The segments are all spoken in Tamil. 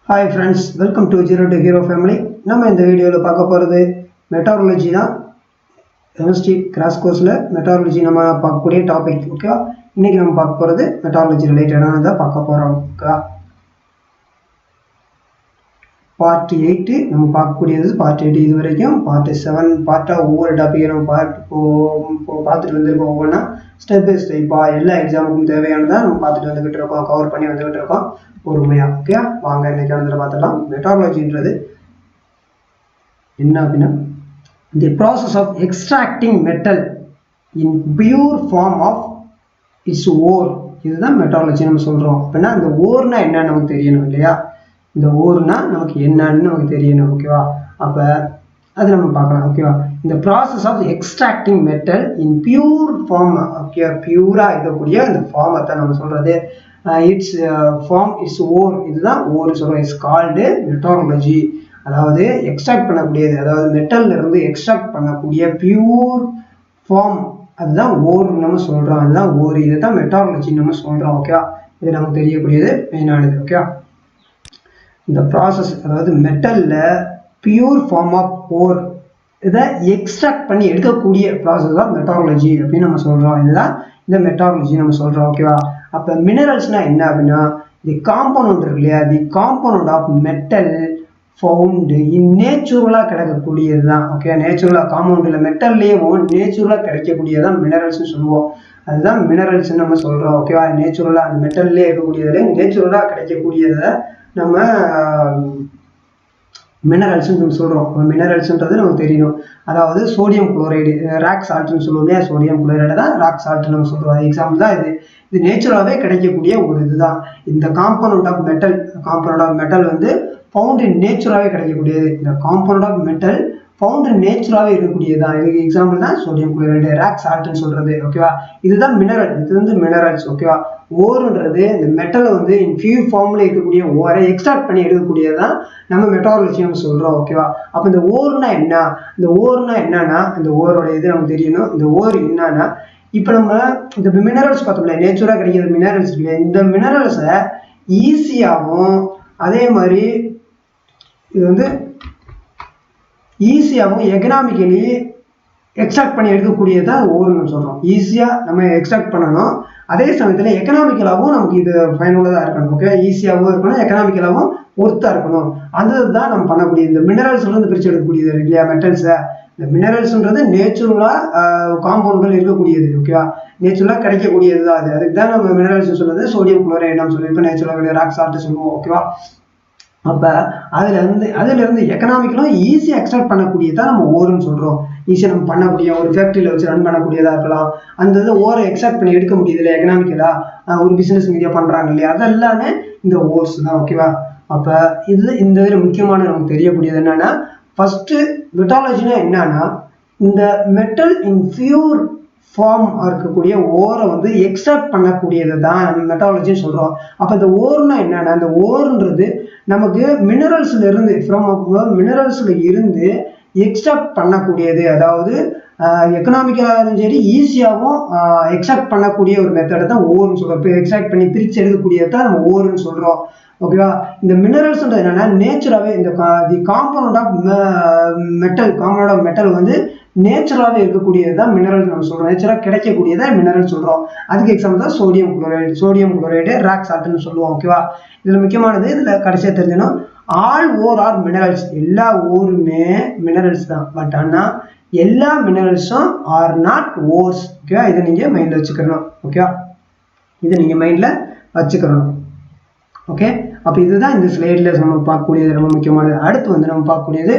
Hi friends, welcome to Zero to Hero family. நம்ம இந்த வீடியோல பார்க்க போறது மெட்டாலர்ஜி தான். கெமிஸ்ட்ரி கிராஷ் கோர்ஸ்ல மெட்டாலர்ஜி நம்ம பார்க்கக்கூடிய டாபிக். ஓகேவா? இன்னைக்கு நம்ம பார்க்க போறது மெட்டாலர்ஜி ரிலேட்டடானதா பார்க்க போறோம். ஓகேவா? பார்ட் 8 நம்ம பார்க்கக்கூடியது பார்ட் 8 இது வரைக்கும் பார்ட் 7 பார்ட்டா ஒவ்வொரு டாபிக் நம்ம பார்த்துட்டு வந்திருக்கோம். ஒவ்வொன்றா ஸ்டெப் பை ஸ்டெப்பா எல்லா எக்ஸாமுக்கும் தேவையானதா நம்ம பார்த்துட்டு வந்துகிட்டு இருக்கோம், கவர் பண்ணி வந்துகிட்டு இருக்கோம் பொறுமையா. ஓகே, வாங்க இன்னைக்கு வந்து பார்த்துக்கலாம். மெட்டாலர்ஜின்றது என்ன அப்படின்னா the process of extracting metal in pure form of its ore. இதுதான் மெட்டாலர்ஜி நம்ம சொல்றோம். அப்படின்னா இந்த ஓர்னா என்னன்னு நமக்கு தெரியணும் இல்லையா? இந்த ஓர்னா நமக்கு என்னன்னு நமக்கு தெரியணும். ஓகேவா? அப்ப அது நம்ம பார்க்கலாம். ஓகேவா? இந்த process of extracting metal in pure form. Okay, பியூரா இருக்கக்கூடிய இந்த ஃபார்மை தான் நம்ம சொல்றது. Its form its ore. இதுதான் ஓர் சொல்றோம். It's called metallurgy. அதாவது எக்ஸ்ட்ராக்ட் பண்ணக்கூடியது, அதாவது மெட்டல்ல இருந்து எக்ஸ்ட்ராக்ட் பண்ணக்கூடிய பியூர் ஃபார்ம், அதுதான் ஓர் நம்ம சொல்றோம். அதுதான் ஓர். இதுதான் மெட்டாலர்ஜி நம்ம சொல்றோம். ஓகேவா? இது நமக்கு தெரியக்கூடியது மெயினானது. ஓகேவா? இந்த ப்ராசஸ், அதாவது மெட்டல்ல பியூர் ஃபார்ம் ஆஃப் ஓர் இதை எக்ஸ்ட்ராக்ட் பண்ணி எடுக்கக்கூடிய ப்ராசஸ் தான் மெட்டாலர்ஜி அப்படின்னு நம்ம சொல்றோம். இதுதான் இந்த மெட்டாலர்ஜி நம்ம சொல்றோம். ஓகேவா? அப்போ மினரல்ஸ்னா என்ன அப்படின்னா தி காம்பவுண்ட் இருக்கு இல்லையா, the compound of metal found in நேச்சுரலாக கிடைக்கக்கூடியது தான். ஓகே, நேச்சுரலாக காம்பவுண்டில் மெட்டல்லையே நேச்சுரலாக கிடைக்கக்கூடியதான் மினரல்ஸ்னு சொல்லுவோம். அதுதான் மினரல்ஸ் நம்ம சொல்றோம். ஓகேவா? நேச்சுரலாக அந்த மெட்டல்லே இருக்கக்கூடியதுல நேச்சுரலாக கிடைக்கக்கூடியதை நம்ம மினரல்ஸ்ன்னு நம்ம சொல்றோம். மினரல்ஸ்ன்றது நமக்கு தெரியணும். அதாவது சோடியம் குளோரைடு, ராக் சால்ட்னு சொல்லுவோம் இல்லையா? சோடியம் குளோரைடு தான் ராக் சால்ட் நம்ம சொல்றோம். அது எக்ஸாம்பிள் தான் இது. இது நேச்சுரலாகவே கிடைக்கக்கூடிய ஒரு இதுதான். இந்த காம்பவுண்ட் ஆஃப் மெட்டல் வந்து ஃபவுண்ட் இன் நேச்சுரலாகவே கிடைக்கக்கூடியது. இந்த காம்பவுண்ட் ஆஃப் மெட்டல் ஃபவுண்ட் நேச்சுரலாகவே இருக்கக்கூடியதுதான். இதுக்கு எக்ஸாம்பிள் தான் சோடியம் குளோரைடு, ராக் சால்ட்னு சொல்றது. ஓகேவா? இதுதான் மினரல். இது வந்து மினரல்ஸ். ஓகேவா? ஓர்ன்றது இந்த மெட்டலை வந்து இன் பியூர் ஃபார்ம்ல இருக்கக்கூடிய ஓரை எக்ஸ்ட்ராக்ட் பண்ணி எடுக்கக்கூடியதான் நம்ம மெட்டாலர்ஜி நம்ம சொல்றோம். ஓகேவா? அப்போ இந்த ஓர்னா என்ன? இந்த ஓர்னா என்னன்னா இந்த ஓரோட இது நமக்கு தெரியணும். இந்த ஓர் என்னன்னா இப்போ நம்ம இந்த மினரல்ஸ் பார்த்தோம்ல, நேச்சுரலாக கிடைக்கிற மினரல்ஸ் இல்லையா, இந்த மினரல்ஸை ஈஸியாகவும் அதே மாதிரி இது வந்து ஈஸியாகவும் எக்கனாமிக்கலி எக்ஸ்ட்ராக்ட் பண்ணி எடுக்கக்கூடியதான் ஓர்னு சொல்கிறோம். ஈஸியாக நம்ம எக்ஸ்ட்ராக்ட் பண்ணணும், அதே சமயத்தில் எக்கனாமிக்கலாகவும் நமக்கு இது பயனுள்ளதாக இருக்கணும். ஓகே, ஈஸியாகவும் இருக்கணும், எக்கனாமிக்கலாகவும் ஒர்த்தாக இருக்கணும். அந்த தான் நம்ம பண்ணக்கூடிய இந்த மினரல்ஸ் வந்து பிரித்து எடுக்கக்கூடியது இருக்கு இல்லையா, மெட்டல்ஸை. இந்த மினரல்ஸ்ன்றது நேச்சுரலாக காம்பவுண்ட்கள் இருக்கக்கூடியது. ஓகேவா? நேச்சுரலாக கிடைக்கக்கூடியது தான் அது. அதுக்கு தான் நம்ம மினரல்ஸ் சொல்றது. சோடியம் குளோரைடு நம்ம சொல்லியிருக்கோம், நேச்சுரலாக ராக் சால்ட் சொல்லுவோம். ஓகேவா? அப்போ அதுல இருந்து எக்கனாமிக்கலும் ஈஸியாக எக்ஸ்ட்ராக்ட் பண்ணக்கூடியதான் நம்ம ஓர்னு சொல்றோம். ஈஸியாக நம்ம பண்ணக்கூடிய ஒரு ஃபேக்ட்ரியில் வச்சு ரன் பண்ணக்கூடியதா இருக்கலாம். அந்த இதை ஓரை எக்ஸ்ட்ராக்ட் பண்ணி எடுக்க முடியுது இல்லை, எக்கனாமிக்கலா ஒரு பிசினஸ் மீடியா பண்றாங்க இல்லையா, அதெல்லாமே இந்த ஓர்ஸ் தான். ஓகேவா? அப்போ இந்த இதில் முக்கியமான நமக்கு தெரியக்கூடியது என்னன்னா, ஃபர்ஸ்ட் மெட்டாலர்ஜினா என்னன்னா இந்த மெட்டல் இன் பியூர் ஃபார்ம் இருக்கக்கூடிய ஓரை வந்து எக்ஸ்ட்ராக்ட் பண்ணக்கூடியதை தான் நம்ம மெட்டாலர்ஜின்னு சொல்றோம். அப்போ இந்த ஓர்னா என்னன்னா, இந்த ஓர்ன்றது நமக்கு மினரல்ஸ்ல இருந்து எக்ஸ்ட்ராக்ட் பண்ணக்கூடியது. அதாவது எக்கனாமிக்கலாகவும் சரி ஈஸியாகவும் எக்ஸ்ட்ராக்ட் பண்ணக்கூடிய ஒரு மெத்தடை தான் ஓர்னு சொல்றோம். இப்போ எக்ஸ்ட்ராக்ட் பண்ணி பிரித்து எடுக்கக்கூடியதை தான் நம்ம ஓர்னு சொல்றோம். ஓகேவா? இந்த மினரல்ஸ்ன்றது என்னன்னா நேச்சுராகவே இந்த காம்பவுண்ட் ஆஃப் மெட்டல் வந்து நேச்சுரலாகவே இருக்கக்கூடியது தான் மினரல் நம்ம சொல்றோம். நேச்சுரலாக கிடைக்கக்கூடியதான் மினரல் சொல்றோம். அதுக்கு எக்ஸாம்பிள் தான் சோடியம் குளோரைடு, ராக் சால்ட்னு சொல்லுவோம். ஓகேவா? இதுல முக்கியமானது, இதுல கடைசியா தெரிஞ்சணும், ஆல் ஓர் ஆர் மினரல்ஸ். எல்லா ஓருமே மினரல்ஸ் தான். பட் ஆனா எல்லா மினரல்ஸும் ஆர் நாட் ஓர்ஸ். ஓகேவா? இதை நீங்க மைண்ட்ல வச்சுக்கணும். ஓகேவா? இதை நீங்க மைண்ட்ல வச்சுக்கணும். ஓகே, அப்ப இதுதான் இந்த ஸ்லைட்ல நம்ம பார்க்கக்கூடியது ரொம்ப முக்கியமானது. அடுத்து வந்து நம்ம பார்க்கக்கூடியது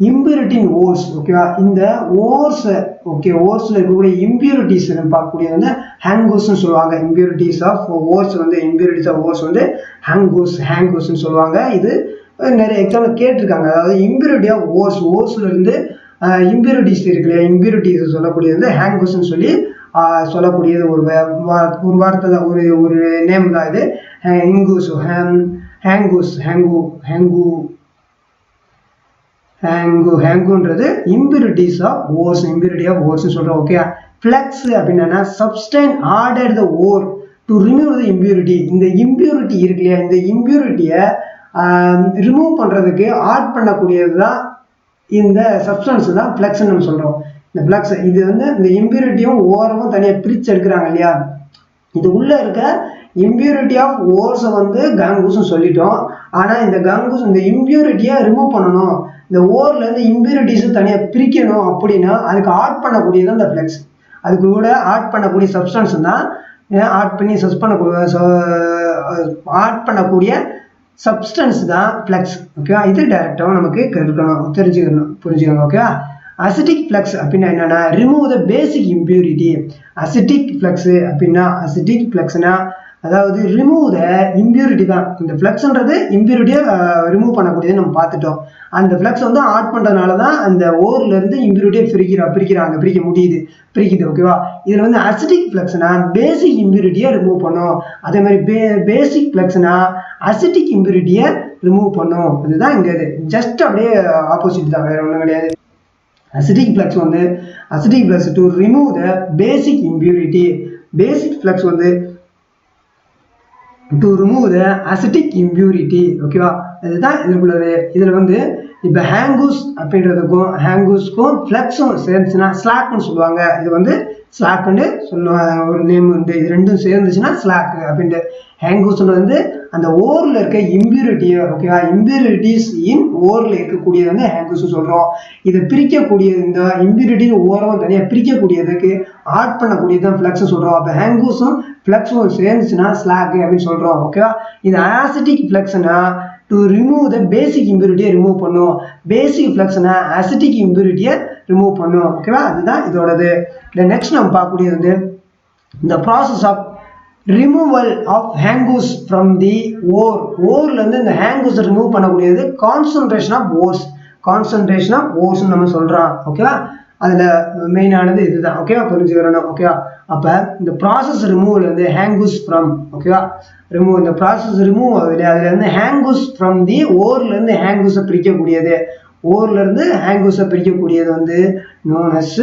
இம்பியூரிட்டி இன் ஓர்ஸ். ஓகேவா? இந்த ஓர்ஸ், ஓகே, ஓர்ஸ்ல இருக்கக்கூடிய இம்பியூரிட்டிஸ் பார்க்கக்கூடிய வந்து ஹேங்கோஸ்ன்னு சொல்லுவாங்க. இம்பியூரிட்டிஸ் ஆஃப் ஓர்ஸ் வந்து இம்பியூரிட்டிஸ் ஆஃப் ஓர்ஸ் வந்து ஹேங்கோஸ்ன்னு சொல்லுவாங்க. இது நிறைய எக்ஸாம்பிள் கேட்டிருக்காங்க. அதாவது இம்பியூரிட்டி ஆஃப் ஓர்ஸ்ல இருந்து இம்பியூரிட்டிஸ் இருக்கு இல்லையா, இம்பியூரிட்டிஸ் சொல்லக்கூடியது வந்து ஹேங்கோஸ்ன்னு சொல்லி சொல்லக்கூடியது ஒரு வார்த்தை தான், ஒரு நேம் தான் இது. ஹேங்குன்றது impurities of ores, impurity of ores சொல்றோம். ஓகே, ஃப்ளக்ஸ் அப்படின்னா சப்ஸ்டைன் ஆர்டர் the ore to remove the impurity. இந்த இம்பியூரிட்டி இருக்கு இல்லையா, இந்த இம்பியூரிட்டியை ரிமூவ் பண்ணுறதுக்கு ஆட் பண்ணக்கூடியது தான் இந்த சப்ஸ்டன்ஸ் தான் ஃப்ளக்ஸ்ன்னு நம்ம சொல்கிறோம். இந்த ஃப்ளக்ஸ் இது வந்து இந்த இம்பியூரிட்டியும் ஓரமும் தனியாக பிரித்து எடுக்கிறாங்க இல்லையா, இது உள்ளே இருக்க இம்பியூரிட்டி ஆஃப் ஓர்ஸை வந்து கங்கூஸ்ன்னு சொல்லிட்டோம். ஆனால் இந்த கங்கூஸ் இந்த இம்பியூரிட்டியை ரிமூவ் பண்ணணும், இந்த ஓர்லேருந்து இம்பியூரிட்டிஸை தனியாக பிரிக்கணும் அப்படின்னா அதுக்கு ஆட் பண்ணக்கூடியது தான் இந்த ஃப்ளக்ஸ். அதுக்கு கூட ஆட் பண்ணக்கூடிய சப்ஸ்டன்ஸ் தான் ஆட் பண்ணக்கூடிய சப்ஸ்டன்ஸ் தான் ஃப்ளக்ஸ். ஓகேவா, இது டைரெக்டாகவும் நமக்கு புரிஞ்சுக்கணும். ஓகேவா, அசிட்டிக் ஃப்ளக்ஸ் அப்படின்னா என்னன்னா remove the basic impurity. Acetic flux அப்படின்னா அசிட்டிக் ஃப்ளக்ஸ்னா அதாவது ரிமூவ் த இம்பியூரிட்டி தான். இந்த ஃப்ளக்ஸ்ன்றது இம்பியூரிட்டியை ரிமூவ் பண்ணக்கூடியது நம்ம பார்த்துட்டோம். அந்த ஃப்ளக்ஸ் வந்து ஆட் பண்ணுறதுனால தான் அந்த ஓர்லேருந்து இம்பியூரிட்டியை பிரிக்க முடியுது. ஓகேவா, இதில் வந்து அசிட்டிக் ஃப்ளக்ஸ்னா பேசிக் இம்பியூரிட்டியை ரிமூவ் பண்ணும். அதே மாதிரி பேசிக் ஃப்ளக்ஸ்னா அசிட்டிக் இம்பியூரிட்டியை ரிமூவ் பண்ணும். அதுதான் இங்கே இது ஜஸ்ட் அப்படியே ஆப்போசிட் தான், வேற ஒன்றும் கிடையாது. Acidic flux to remove the basic impurity, basic flux வந்து to remove the acidic impurity. ஓகேவா, இதுதான் இதுக்குள்ளது. இதில் வந்து இப்போ ஹேங்கூஸ் அப்படின்றதுக்கும் ஃப்ளக்ஸும் சேர்ந்துச்சுன்னா ஸ்லாக்னு சொல்லுவாங்க. இது வந்து ஸ்லாக்குன்னு சொல்லுவாங்க, ஒரு நேம் உண்டு. இது ரெண்டும் சேர்ந்துச்சுன்னா ஸ்லாக் அப்படின்ட்டு. ஹேங்கூஸ்ன்றது வந்து அந்த ஓரில் இருக்க இம்பியூரிட்டியை, ஓகேவா, இம்பியூரிட்டிஸ் இன் ஓரில் இருக்கக்கூடியது வந்து ஹேங்கூஸ் சொல்கிறோம். இதை பிரிக்கக்கூடியது, இந்த இம்பியூரிட்டி ஓரம் தனியாக பிரிக்கக்கூடியதுக்கு ஆட் பண்ணக்கூடியது தான் ஃப்ளக்ஸ் சொல்கிறோம். அப்போ ஹேங்கூஸும் ஃப்ளக்ஸும் சேர்ந்துச்சுன்னா ஸ்லாக் அப்படின்னு சொல்கிறோம். ஓகேவா, இது ஆசிட்டிக் ஃப்ளக்ஸ்னா டு ரிமூவ் த பேசிக் இம்பியூரிட்டியை ரிமூவ் பண்ணும். பேசிக் ஃப்ளக்ஸ்னா அசிட்டிக் இம்பியூரிட்டியை ரிமூவ் பண்ணும். ஓகேவா, அதுதான் இதோடது. நெக்ஸ்ட் நம்ம பார்க்கக்கூடியது வந்து இந்த process of removal of gangues from the ஓர்லேருந்து இந்த ஹேங்கூஸை ரிமூவ் பண்ணக்கூடியது கான்சன்ட்ரேஷன் ஆஃப் ஓர்ஸ்ன்னு நம்ம சொல்கிறோம். ஓகேவா, அதில் மெயினானது இதுதான். ஓகேவா, புரிஞ்சுக்கிறணும். ஓகேவா, அப்போ இந்த ப்ராசஸ் ரிமூவல் வந்து ஹேங்கூஸ் ஃப்ரம், ஓகேவா, இந்த ப்ராசஸ் ரிமூவ் ஆகுது. அதில் வந்து ஹேங்கூஸ் ஃப்ரம் தி ஓர்லேருந்து ஹேங்கூஸை பிரிக்கக்கூடியது வந்து நோன் அஸ்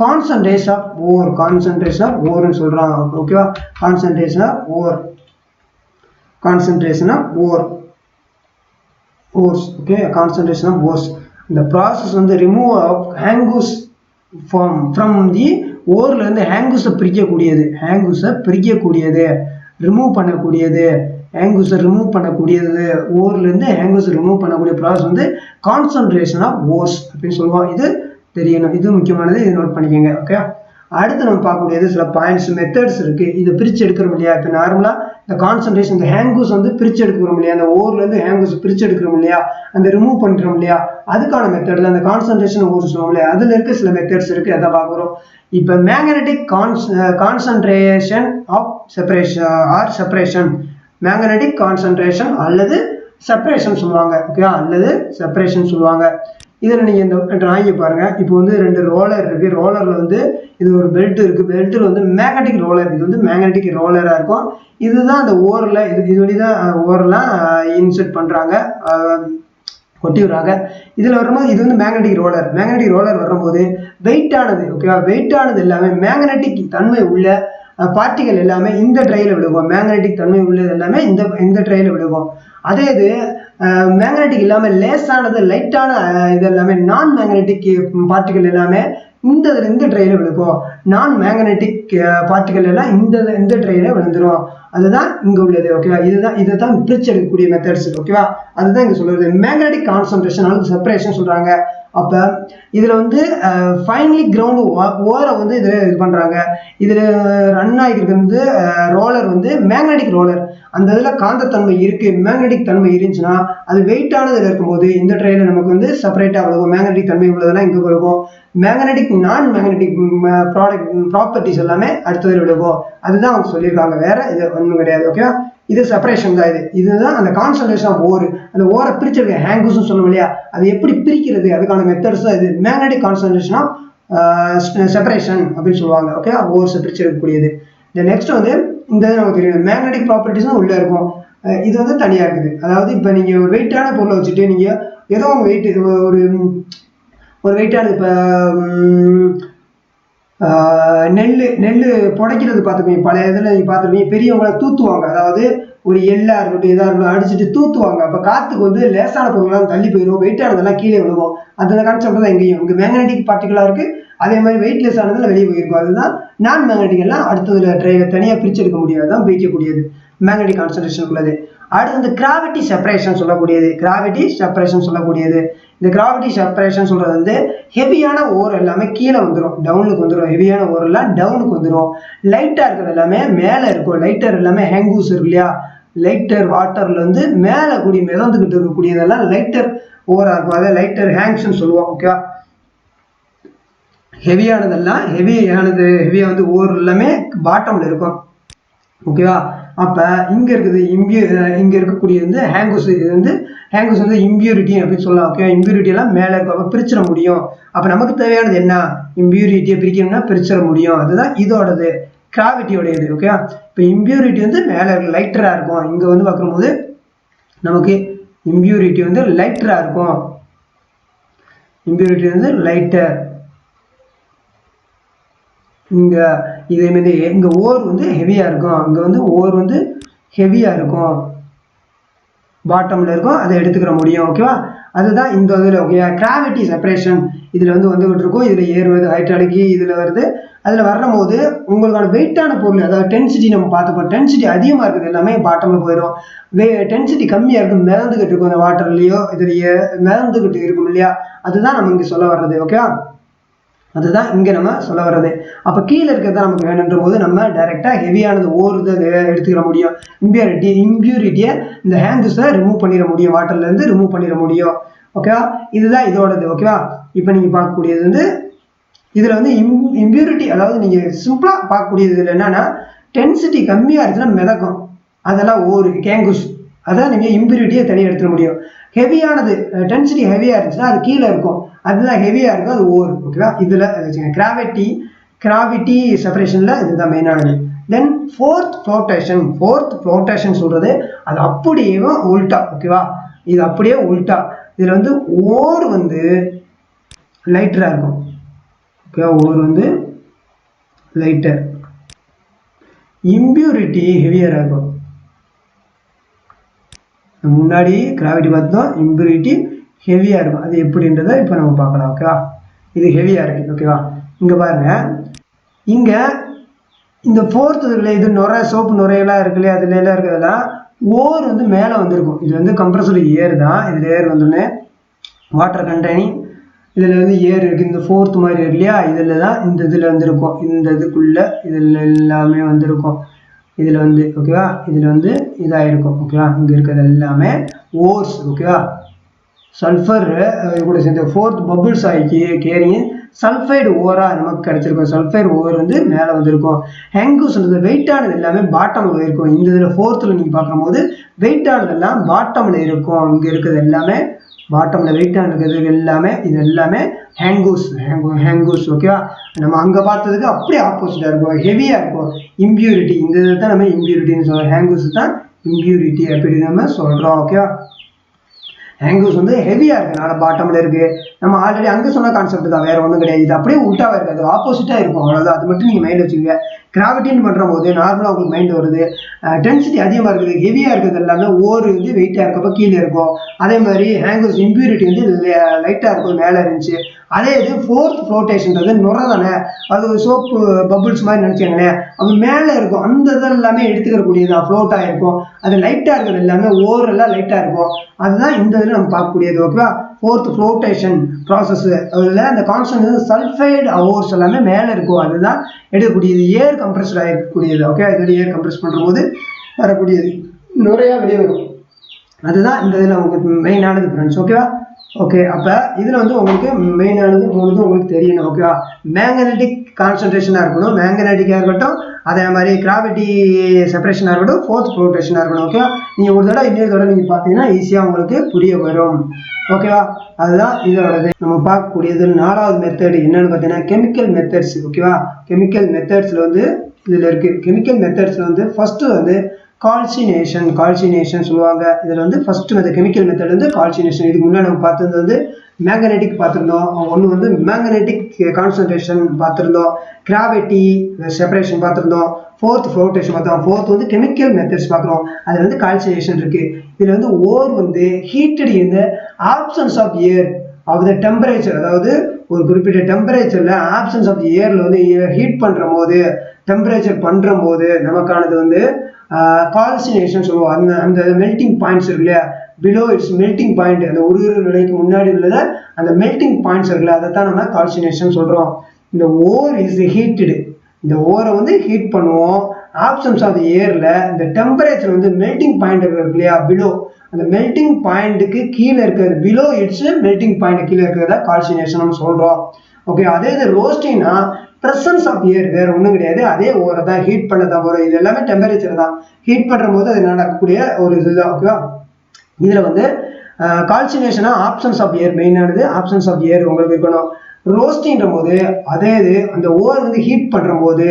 கான்சன்ட்ரேஷன் ஆஃப் ஓர்னு சொல்கிறோம். ஓகேவா, concentration of ores. Okay, concentration of ores. இந்த ப்ராசஸ் வந்து remove of gangues from the ஓர்லேருந்து ஹேங்கூஸை பிரிக்கக்கூடியது, ரிமூவ் பண்ணக்கூடியது, ஓர்லேருந்து ஹேங்கூஸை ரிமூவ் பண்ணக்கூடிய ப்ராசஸ் வந்து கான்சன்ட்ரேஷன் ஆஃப் ஓர்ஸ் அப்படின்னு சொல்லுவோம். இது தெரியணும், இது முக்கியமானது, இது நோட் பண்ணிக்கோங்க. ஓகே, அடுத்து நம்ம பார்க்கக்கூடியது சில பாயிண்ட்ஸ், மெத்தட்ஸ் இருக்குது. இது பிரித்து எடுக்கிறோம் இல்லையா, இப்போ நார்மலாக இந்த கான்சன்ட்ரேஷன், இந்த ஹேங்கூஸ் வந்து பிரித்து எடுக்கிறோம் இல்லையா, அந்த ஓர்லேருந்து ஹேங்கூஸ் பிரித்து எடுக்கிறோம் இல்லையா, அந்த ரிமூவ் பண்ணுறோம் இல்லையா, அதுக்கான மெத்தட் அந்த கான்சன்ட்ரேஷன் ஓர் சொல்லுவோம் இல்லையா, அதில் இருக்க சில மெத்தட்ஸ் இருக்குது, அதை பார்க்குறோம். இப்போ magnetic concentration of separation, magnetic concentration அல்லது செப்பரேஷன் சொல்லுவாங்க. ஓகே, அல்லது செப்பரேஷன் சொல்லுவாங்க. இதில் நீங்கள் இந்த டிராயிங்கை பாருங்கள். இப்போ வந்து 2 ரோலர் இருக்குது. ரோலரில் வந்து இது ஒரு பெல்ட் இருக்குது. பெல்ட்டில் வந்து மேக்னெட்டிக் ரோலர், இது வந்து மேக்னெட்டிக் ரோலராக இருக்கும். இதுதான் அந்த ஓரில் இது வழி தான் ஓரெலாம் இன்செர்ட் பண்ணுறாங்க, ஒட்டி விடுறாங்க. இதில் வரும்போது இது வந்து மேக்னெட்டிக் ரோலர் வரும்போது வெயிட்டானது, ஓகேவா, வெயிட்டானது எல்லாமே மேக்னெட்டிக் தன்மை உள்ள பார்ட்டிகள் எல்லாமே இந்த ட்ரையில் விழுகும். மேக்னெட்டிக் தன்மை உள்ளது எல்லாமே இந்த ட்ரையில் விழுகும். அதே இது மேக்னெட்டிக் இல்லாமல் லேசானது, லைட்டான இது எல்லாமே நான் மேக்னெட்டிக் பார்ட்டிகள் எல்லாமே இந்த ட்ரையில் விழுகும். நான் மேக்னெட்டிக் பார்ட்டிகள் எல்லாம் இந்த ட்ரையில் விழுந்துடும். அதுதான் இங்கே உள்ளது. ஓகேவா, இதை தான் பிரித்து எடுக்கக்கூடிய மெத்தட்ஸ். ஓகேவா, அதுதான் இங்கே சொல்கிறது. மேக்னெட்டிக் கான்சன்ட்ரேஷன் அல்லது செப்பரேஷன் சொல்கிறாங்க. அப்போ இதில் வந்து ஃபைனலி கிரவுண்டு ஓரை வந்து இதில் இது பண்ணுறாங்க. இதில் ரன் ஆகிருக்கு வந்து ரோலர் வந்து மேக்னெட்டிக் ரோலர். அந்த இதில் காந்தத்தன்மை இருக்குது, மேக்னெட்டிக் தன்மை இருந்துச்சுன்னா அது வெயிட்டானதில் இருக்கும்போது இந்த ட்ரையில் நமக்கு வந்து செப்பரேட்டாக விழுகும். மேக்னெட்டிக் தன்மை உள்ளதெல்லாம் இங்கே விழுகும். மேக்னெட்டிக் நான் மேக்னெட்டிக் ப்ராப்பர்ட்டிஸ் எல்லாமே அடுத்ததில் விழுகும். அதுதான் அவங்க சொல்லியிருக்காங்க, வேற இது ஒன்றும் கிடையாது. ஓகேவா, இது செப்பரேஷன் தான். இதுதான் அந்த கான்சன்ட்ரேஷன் ஆஃப் ஓர். அந்த ஓரை பிரிச்சிருக்க ஹேங்கூஸ்ன்னு சொன்னோம் இல்லையா, அது எப்படி பிரிக்கிறது, அதுக்கான மெத்தட்ஸ் தான் இது. மேக்னெட்டிக் கான்சன்ட்ரேஷன் ஆஃப் செப்பரேஷன் அப்படின்னு சொல்லுவாங்க. ஓகே, ஓர்ஸை பிரிச்சு எடுக்கக்கூடியது. இந்த நெக்ஸ்ட் வந்து இந்த நமக்கு தெரியும், மேக்னெட்டிக் ப்ராப்பர்ட்டிஸும் உள்ளே இருக்கும். இது வந்து தனியாக இருக்குது. அதாவது இப்போ நீங்கள் ஒரு வெயிட்டான பொருளை வச்சுட்டு நீங்கள் ஏதோ ஒரு வெயிட், ஒரு வெயிட்டானது, இப்போ நெல் நெல் புடைக்கிறது பார்த்துப்பீங்க, பழைய இதில் நீங்கள் பார்த்துருப்பீங்க, பெரியவங்களை தூத்துவாங்க, அதாவது ஒரு எள்ளா இருக்கட்டும் இதாக இருக்கட்டும் அடிச்சுட்டு தூத்துவாங்க. அப்போ காற்றுக்கு வந்து லேசான பொருள்லாம் தள்ளி போயிடும், வெயிட்டானதெல்லாம் கீழே விழுகும். அந்த கான்செப்ட் தான் எங்கேயும் இங்கே மேக்னெட்டிக் பார்ட்டிகலாக இருக்குது, அதே மாதிரி வெயிட்லெஸ் ஆனதில் வெளியே போயிருக்கும். அதுதான் நான் மேக்னெட்டிக் எல்லாம் அடுத்ததுல ட்ரைவில் தனியாக பிரித்து எடுக்க முடியாது, தான் பிரிக்கக்கூடியது மேக்னெட்டிக் கான்சன்ட்ரேஷன் உள்ளது. அடுத்து வந்து கிராவிட்டி செப்பரேஷன் சொல்லக்கூடியது, கிராவிட்டி செப்பரேஷன் சொல்லக்கூடியது. இந்த கிராவிட்டி செப்பரேஷன் சொல்றது வந்து ஹெவியான ஓர் எல்லாமே கீழே வந்துடும், டவுனுக்கு வந்துடும். ஹெவியான ஓர் எல்லாம் டவுனுக்கு வந்துடும். லைட்டா இருக்கிறது எல்லாமே மேலே இருக்கும். லைட்டர் எல்லாமே ஹேங்கூஸ் இருக்கு இல்லையா, லைட்டர் வாட்டர்ல இருந்து மேலே கூடி மிதந்துகிட்டு இருக்கக்கூடியதெல்லாம் லைட்டர் ஓரா இருக்கும், அதை லைட்டர் ஹேங்ஸ்ன்னு சொல்லுவோம். ஓகேவா, ஹெவியானதெல்லாம் ஹெவியா வந்து ஓர் எல்லாமே பாட்டம்ல இருக்கும். ஓகேவா, அப்ப இங்க இருக்குது இங்க இருக்கக்கூடியது வந்து ஹேங்கூஸ். இது வந்து ஹேங்கூஸ் வந்து இம்பியூரிட்டி அப்படின்னு சொல்லலாம். ஓகே, இம்பியூரிட்டி எல்லாம் மேல இருக்கும், அப்ப பிரிச்சிட முடியும். அப்ப நமக்கு தேவையானது என்ன, இம்பியூரிட்டியை பிரிக்கணும்னா பிரிச்சிட முடியும். அதுதான் இதோடது கிராவிட்டியோட இது. ஓகே, இப்போ இம்பியூரிட்டி வந்து மேல லைட்டரா இருக்கும். இங்க வந்து பார்க்கும்போது நமக்கு இம்பியூரிட்டி வந்து லைட்டரா இருக்கும். இம்பியூரிட்டி வந்து லைட்டர். இங்க இதே மாதிரி இங்க ஓர் வந்து ஹெவியா இருக்கும், அங்க வந்து ஓர் வந்து ஹெவியா இருக்கும், பாட்டம்ல இருக்கும், அதை எடுத்துக்கிற முடியும். ஓகேவா, அதுதான் இந்த இதில். ஓகே, கிராவிட்டி செப்பரேஷன் இதில் வந்து வந்துகிட்டு இருக்கும். இதில் ஏறுவது ஹைட்ராலிக் இதில் வருது. அதில் வரும்போது உங்களுக்கான வெயிட்டான பொருள், அதாவது டென்சிட்டி நம்ம பார்த்துப்போம். டென்சிட்டி அதிகமாக இருக்குது எல்லாமே பாட்டமில் போயிடும். டென்சிட்டி கம்மியாக இருக்கும், மிதந்துக்கிட்டு இருக்கும். அந்த வாட்டர்லையோ இதுலையோ மிதந்துக்கிட்டு இருக்கும் இல்லையா, அதுதான் நம்ம இங்கே சொல்ல வர்றது. ஓகேவா, அதுதான் இங்க நம்ம சொல்ல வர்றது. அப்ப கீழே இருக்கிறதா நமக்கு வேணுன்ற போது நம்ம டைரக்டா ஹெவியானது ஓடுறது எடுத்துக்கிற முடியும். இம்பியூரிட்டியை இந்த ஹேங்கஸை ரிமூவ் பண்ணிட முடியும், வாட்டர்ல இருந்து ரிமூவ் பண்ணிட முடியும். ஓகேவா, இதுதான் இதோடது. ஓகேவா, இப்போ நீங்க பார்க்கக்கூடியது வந்து இதுல வந்து இம்பியூரிட்டி, அதாவது நீங்க சிம்பிளா பார்க்கக்கூடியது இதுல என்னன்னா டென்சிட்டி கம்மியா இருந்துச்சுன்னா மிதக்கும், அதெல்லாம் ஒரு கேங்குஸ், அதான் நீங்க இம்பியூரிட்டியை தனியாக எடுத்துட முடியும். ஹெவியானது டென்சிட்டி ஹெவியா இருந்துச்சுன்னா அது கீழே இருக்கும், அதுதான் ஹெவியா இருக்கும், அது ஓர். ஓகேவா, இதுல கிராவிட்டி செப்பரேஷன்ல இதுதான் மெயினானது. தென் ஃபோர்த் ஃப்ளோட்டேஷன் சொல்றது அது அப்படியே உல்டா. ஓகேவா, இது அப்படியே உல்டா. இதுல வந்து ஓர் வந்து லைட்டரா இருக்கும். ஓகே, ஓர் வந்து லைட்டர், இம்பியூரிட்டி ஹெவியரா இருக்கும். முன்னாடி கிராவிட்டி பார்த்தோம், இம்பியூரிட்டி ஹெவியா இருக்கும். அது எப்படின்றத இப்போ நம்ம பார்க்கலாம். ஓகேவா, இது ஹெவியா இருக்கு. ஓகேவா, இங்க பாருங்க, இங்க இந்த ஃபோர்த் இதுல இது நுரை சோப்பு நுரையெல்லாம் இருக்கு இல்லையா, அதுல எல்லாம் இருக்கிறதெல்லாம் ஓர் வந்து மேலே வந்திருக்கும். இது வந்து கம்ப்ரஸர் ஏர் தான். இதுல ஏர் வந்தோடனே வாட்டர் கண்டெய்னிங் இதுல வந்து ஏர் இருக்கு. இந்த ஃபோர்த் மாதிரி இருக்கு இல்லையா, இதுல தான் இந்த இதுல வந்திருக்கும், இந்த இதுக்குள்ள இதுல எல்லாமே வந்திருக்கும். இதுல வந்து ஓகேவா, இதுல வந்து இதாயிருக்கும். ஓகேவா, இங்க இருக்கிறது எல்லாமே ஓர்ஸ். ஓகேவா, சல்ஃபர் கூட சேர்ந்து ஃபோர்த் பபுள்ஸ் ஆகி கேரிங் சல்ஃபைடு ஓரா நமக்கு கிடைச்சிருக்கும். சல்ஃபைடு ஓர் வந்து மேலே வந்திருக்கும். ஹேங்கூஸ்ன்றது வெயிட்டானது எல்லாமே பாட்டமில் இருக்கும். இந்த இதில் ஃபோர்த்தில் நீங்கள் பார்க்கும்போது வெயிட்டானது எல்லாம் பாட்டமில் இருக்கும். இங்கே இருக்கிறது எல்லாமே பாட்டமில் வெயிட்டான இருக்கிறது எல்லாமே, இது எல்லாமே ஹேங்கூஸ். ஓகேவா, நம்ம அங்கே பார்த்ததுக்கு அப்படியே ஆப்போசிட்டாக இருக்கும், ஹெவியாக இருக்கும். இம்பியூரிட்டி, இந்த இதை தான் நம்ம இம்பியூரிட்டின்னு சொல்கிறோம். ஹேங்கூஸ் தான் இம்பியூரிட்டி அப்படின்னு நம்ம சொல்கிறோம். ஓகேவா, ஹேங்கூஸ் வந்து ஹெவியா இருக்கனால பாட்டம்ல இருக்கு. நம்ம ஆல்ரெடி அங்கே சொன்ன கான்செப்ட் தான், வேற ஒன்றும் கிடையாது. இது அப்படியே உல்டாவா இருக்காது, ஆப்போசிட்டா இருக்கும், அவ்வளவுதான். அது மட்டும் நீங்க மைண்ட் வச்சுக்கோங்க. கிராவிட்டின்னு பண்ற போது நார்மலா உங்களுக்கு மைண்ட் வருது, டென்சிட்டி அதிகமா இருக்குது, ஹெவியா இருக்குது எல்லாமே, ஓர் வந்து வெயிட்டா இருக்கப்ப கீழே இருக்கும். அதே மாதிரி ஹேங்கூஸ் இம்பியூரிட்டி வந்து லைட்டா இருக்கும், மேலே இருந்துச்சு. அதே இது ஃபோர்த் ஃப்ளோட்டேஷன்றது நுரை தானே, அது ஒரு சோப்பு பபுள்ஸ் மாதிரி நினைச்சாங்களேன், அது மேலே இருக்கும். அந்த இதெல்லாமே எடுத்துக்கக்கூடியது ஃப்ளோட் ஆகிருக்கும். அது லைட்டாக இருக்கிறது எல்லாமே ஓர் எல்லாம் லைட்டாக இருக்கும். அதுதான் இந்த இதில் நம்ம பார்க்கக்கூடியது. ஓகேவா, ஃபோர்த் ஃப்ளோட்டேஷன் ப்ராசஸ். அதில் அந்த கான்ஸ்டன்ட் சல்ஃபைடு ஓர்ஸ் எல்லாமே மேலே இருக்கும், அதுதான் எடுக்கக்கூடியது. ஏர் கம்ப்ரெஸ்ட் ஆகிருக்கக்கூடியது. ஓகே, இதோட ஏர் கம்ப்ரெஸ் பண்ணுற போது வரக்கூடியது நுரையா வெளியே வரும். அதுதான் இந்த இதில் உங்களுக்கு மெயினானது ஃப்ரெண்ட்ஸ். ஓகேவா, ஓகே, அப்போ இதில் வந்து உங்களுக்கு மெயினானது உங்களுக்கு தெரியணும். ஓகேவா, மேக்னெட்டிக் கான்சன்ட்ரேஷனாக இருக்கணும், மேக்னெட்டிக்காக இருக்கட்டும், அதே மாதிரி கிராவிட்டி செப்பரேஷனாக இருக்கட்டும், ஃபோர்த் ஃப்ளோட்டேஷனாக இருக்கணும். ஓகேவா, நீங்கள் ஒரு தடவை இன்னொரு தடவை நீங்கள் பார்த்தீங்கன்னா ஈஸியாக உங்களுக்கு புரிய வரும். ஓகேவா, அதுதான் இதோடது. நம்ம பார்க்கக்கூடியது 4வது மெத்தட் என்னன்னு பார்த்தீங்கன்னா கெமிக்கல் மெத்தட்ஸ். ஓகேவா, கெமிக்கல் மெத்தட்ஸில் வந்து இதில் இருக்குது. கெமிக்கல் மெத்தட்ஸில் வந்து ஃபஸ்ட்டு வந்து கால்சினேஷன் சொல்லுவாங்க. இதில் வந்து ஃபர்ஸ்ட் மெத்தட் கெமிக்கல் மெத்தட் வந்து கால்சினேஷன். இதுக்கு முன்னாடி நம்ம பார்த்தது வந்து மேக்னெட்டிக் பார்த்துருந்தோம், ஒன்று வந்து மேக்னெட்டிக் கான்சன்ட்ரேஷன் பார்த்துருந்தோம், கிராவிட்டி செப்பரேஷன் பார்த்துருந்தோம், ஃபோர்த் ஃப்ளோட்டேஷன் பார்த்தோம், ஃபோர்த் வந்து கெமிக்கல் மெத்தட்ஸ் பார்க்குறோம். அதில் வந்து கால்சினேஷன் இருக்குது. இதில் வந்து ஓர் வந்து heated in the absence of air of the temperature, அதாவது ஒரு குறிப்பிட்ட டெம்பரேச்சரில் ஆப்சன்ஸ் ஆஃப் ஏரில் வந்து ஹீட் பண்ணுற போது டெம்பரேச்சர் பண்ணுற போது நமக்கானது வந்து கால்சினேஷன் சொல்லுவோம். அந்த அந்த மெல்டிங் பாயிண்ட்ஸ் இருக்கு இல்லையா, பிலோ இட்ஸ் மெல்டிங் பாயிண்ட், அந்த உருகிற நிலைக்கு முன்னாடி உள்ளத அந்த மெல்டிங் பாயிண்ட்ஸ் இருக்குல்ல, அதை தான் நம்ம கால்சினேஷன் சொல்கிறோம். இந்த ஓர் இஸ் ஹீட்டடு, இந்த ஓரை வந்து ஹீட் பண்ணுவோம். ஆப்சன்ஸ் ஆஃப் ஏரில் இந்த டெம்பரேச்சர் வந்து மெல்டிங் பாயிண்ட் இருக்கு இல்லையா, பிலோ அந்த மெல்டிங் பாயிண்ட்டுக்கு கீழே இருக்கிறது, பிலோ இட்ஸ் மெல்டிங் பாயிண்ட் கீழே இருக்கிறதா கால்சினேஷன் சொல்கிறோம். ஓகே, அதே இது ரோஸ்டிங்னா பிரசன்ஸ் ஆஃப் ஏர், வேற ஒன்றும் கிடையாது, அதே ஓரை தான் ஹீட் பண்ண தான் போகிறோம். இது எல்லாமே டெம்பரேச்சர் தான், ஹீட் பண்ணுற போது அது நடக்கக்கூடிய ஒரு இதுதான். ஓகேவா, இதில் வந்து கால்சினேஷனா ஆப்ஷன்ஸ் ஆஃப் ஏர் மெயினானது, ஆப்ஷன்ஸ் ஆஃப் ஏர் உங்களுக்கு இருக்கணும். ரோஸ்டிங்கிற போது அதே இது அந்த ஓர் வந்து ஹீட் பண்ணுற போது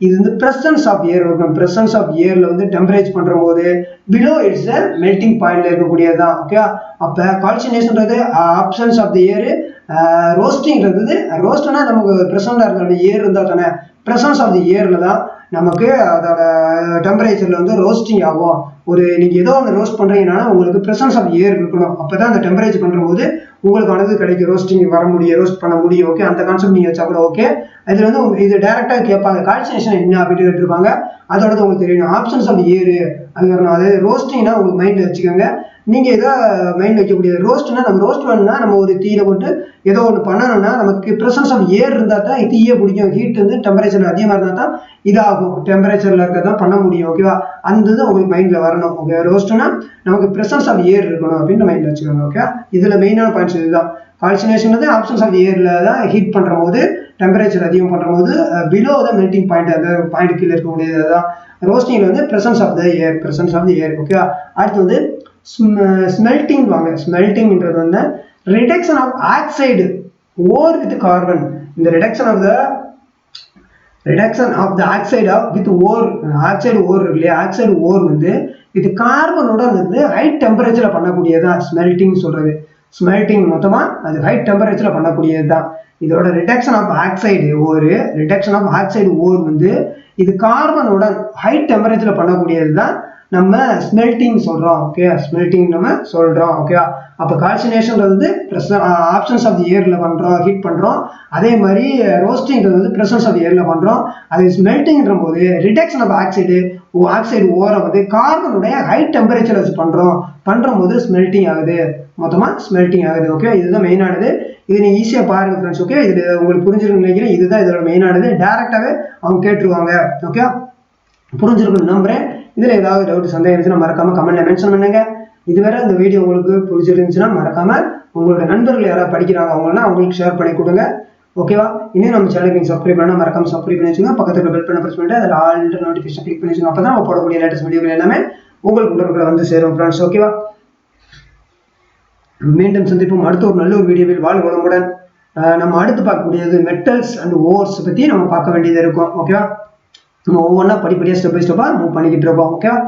இது வந்து பிரசன்ஸ் ஆஃப் ஏர் இருக்கும். பிரசன்ஸ் ஆஃப் ஏரில் வந்து டெம்பரேச்சர் பண்ணுற போது பிலோ இட்ஸ் மெல்டிங் பாயிண்ட்ல இருக்கக்கூடியது தான். ஓகே, அப்போ கால்சினேஷன்றது ஆப்ஷன்ஸ் ஆஃப் தி ஏர், ரோஸ்டிங்கிறது ரோஸ்ட்னா நமக்கு ப்ரெசண்டாக இருக்கிற ஏர் இருந்தால் தானே, ப்ரெசன்ஸ் ஆஃப் தி ஏரில் தான் நமக்கு அதோட டெம்பரேச்சரில் வந்து ரோஸ்டிங் ஆகும். ஒரு நீங்கள் ஏதோ ஒன்று ரோஸ்ட் பண்ணுறீங்கன்னா உங்களுக்கு ப்ரெசன்ஸ் ஆஃப் ஏர் இருக்கணும், அப்போ தான் அந்த டெம்பரேச்சர் பண்ணும்போது உங்களுக்கு ஆனது கிடைக்கும், ரோஸ்டிங் வர முடியும், ரோஸ்ட் பண்ண முடியும். ஓகே, அந்த கான்செப்ட் நீங்கள் வச்சா கூட ஓகே. இதில் வந்து இது டேரெக்டாக கேட்பாங்க கால்சினேஷன் என்ன அப்படின்னு கேட்டிருப்பாங்க, அதோட உங்களுக்கு தெரியணும். ஆப்ஷன்ஸ் ஆஃப் ஏர் அது வரணும். அது ரோஸ்டிங்னா உங்களுக்கு மைண்டில் வச்சுக்கோங்க. நீங்கள் எதோ மைண்ட் வைக்கக்கூடிய ரோஸ்ட்னா, நம்ம ரோஸ்ட் பண்ணணும்னா நம்ம ஒரு தீயில போட்டு ஏதோ ஒன்று பண்ணணும்னா நமக்கு ப்ரெசன்ஸ் ஆஃப் ஏர் இருந்தால் தான் தீயை பிடிக்கும். ஹீட் வந்து டெம்பரேச்சர் அதிகமாக இருந்தால் தான் இதாகும், டெம்பரேச்சரில் இருக்கிறது தான் பண்ண முடியும். ஓகேவா, அந்த இது உங்களுக்கு மைண்டில் வரணும். ஓகே, ரோஸ்ட்னா நமக்கு ப்ரெசன்ஸ் ஆஃப் ஏர் இருக்கணும் அப்படின்னு மைண்டில் வச்சுக்கோங்க. ஓகே, இதில் மெயினான பாயிண்ட்ஸ் இதுதான். கால்சினேஷன் வந்து ஆப்ஷன்ஸ் ஆஃப் ஏரில் தான் ஹீட் பண்ணுற போது டெம்பரேச்சர் அதிகம் பண்ணுற போது பிலோ த மெல்டிங் பாயிண்ட், அந்த பாயிண்ட் கீழே இருக்கக்கூடியது தான். ரோஸ்டிங்கில் வந்து presence of the air, presence of the air. ஓகேவா, அடுத்து வந்து ஸ்மெல்டிங் வாங்க. ஸ்மெல்டிங்ன்றது வந்து reduction of oxide ore with carbon. இந்த reduction of the oxide with ore, oxide ore இருக்கு இல்லையா, ஆக்சைடு ஓர் வந்து இது கார்பனோட வந்து ஹை டெம்பரேச்சரில் பண்ணக்கூடியதான் ஸ்மெல்டிங் சொல்கிறது. ஸ்மெல்டிங் மொத்தமாக அது ஹை டெம்பரேச்சரில் பண்ணக்கூடியது தான். இதோட reduction of oxide ore, reduction of oxide ore வந்து இது கார்பனோட ஹை டெம்பரேச்சரில் பண்ணக்கூடியது தான் நம்ம ஸ்மெல்டிங் சொல்கிறோம். ஓகே, ஸ்மெல்டிங் நம்ம சொல்கிறோம். ஓகேவா, அப்போ கால்சினேஷன்றது வந்து ஆப்ஷன்ஸ் ஆஃப் தி ஏரில் பண்ணுறோம், ஹீட் பண்ணுறோம். அதே மாதிரி ரோஸ்டிங்கிறது வந்து ப்ரெசன்ஸ் ஆஃப் தி ஏரில் பண்ணுறோம். அது ஸ்மெல்டிங்ன்ற போது ரிடக்ஷன் ஆஃப் ஆக்சைடு ஓரை வந்து கார்பனுடைய ஹை டெம்பரேச்சர் வச்சு பண்ணுற போது ஸ்மெல்டிங் ஆகுது, மொத்தமாக ஸ்மெல்டிங் ஆகுது. ஓகே, இதுதான் மெயினானது. இது நீங்கள் ஈஸியாக பாருங்கள் ஃப்ரெண்ட்ஸ். ஓகே, இது உங்களுக்கு புரிஞ்சிருக்குன்னு நினைக்கிறேன். இதுதான் இதோட மெயினானது, டேரெக்டாகவே அவங்க கேட்டுருவாங்க. ஓகே, புரிஞ்சிருக்குன்னு நம்புகிறேன். இதில் ஏதாவது டவுட் சந்தேகம் இருந்துச்சுன்னா மறக்காமல் கமெண்ட்டில் மென்ஷன் பண்ணுங்க. இதுவரை இந்த வீடியோ உங்களுக்கு பிடிச்சிருந்துச்சுன்னா மறக்காமல் உங்களோட நண்பர்கள் யாராவது படிக்கிறாங்க அவங்களுக்கு ஷேர் பண்ணி கொடுங்க. ஓகேவா, இன்னும் நம்ம சேனலுக்கு நீங்கள் சப்ஸ்கிரைப் பண்ணால் மறக்காமல் சப்ஸ்கிரைப் பண்ணி வச்சுங்க. பக்கத்தில் பெல் பண்ண ப்ரெஸ் பண்ணிட்டு அதில் ஆல் நோட்டிஃபிகேஷன் கிளிக் பண்ணி வச்சுங்க. அப்போ தான் நம்ம போடக்கூடிய லேட்டஸ்ட் வீடியோகள் எல்லாமே உங்களுக்கு உடனுக்குள்ள வந்து சேரும் ஃப்ரெண்ட்ஸ். ஓகேவா, மீண்டும் சந்திப்போம் அடுத்த ஒரு நல்ல ஒரு வீடியோவில். வாழ்க வளமுடன். நம்ம அடுத்து பார்க்கக்கூடியது மெட்டல்ஸ் அண்ட் ஓர்ஸ் பற்றி நம்ம பார்க்க வேண்டியது இருக்கும். ஓகேவா, நம்ம ஒவ்வொன்றா படிப்படியாக ஸ்டெப் பை ஸ்டெப்பாக மூவ் பண்ணிக்கிட்டு இருப்போம். ஓகேவா.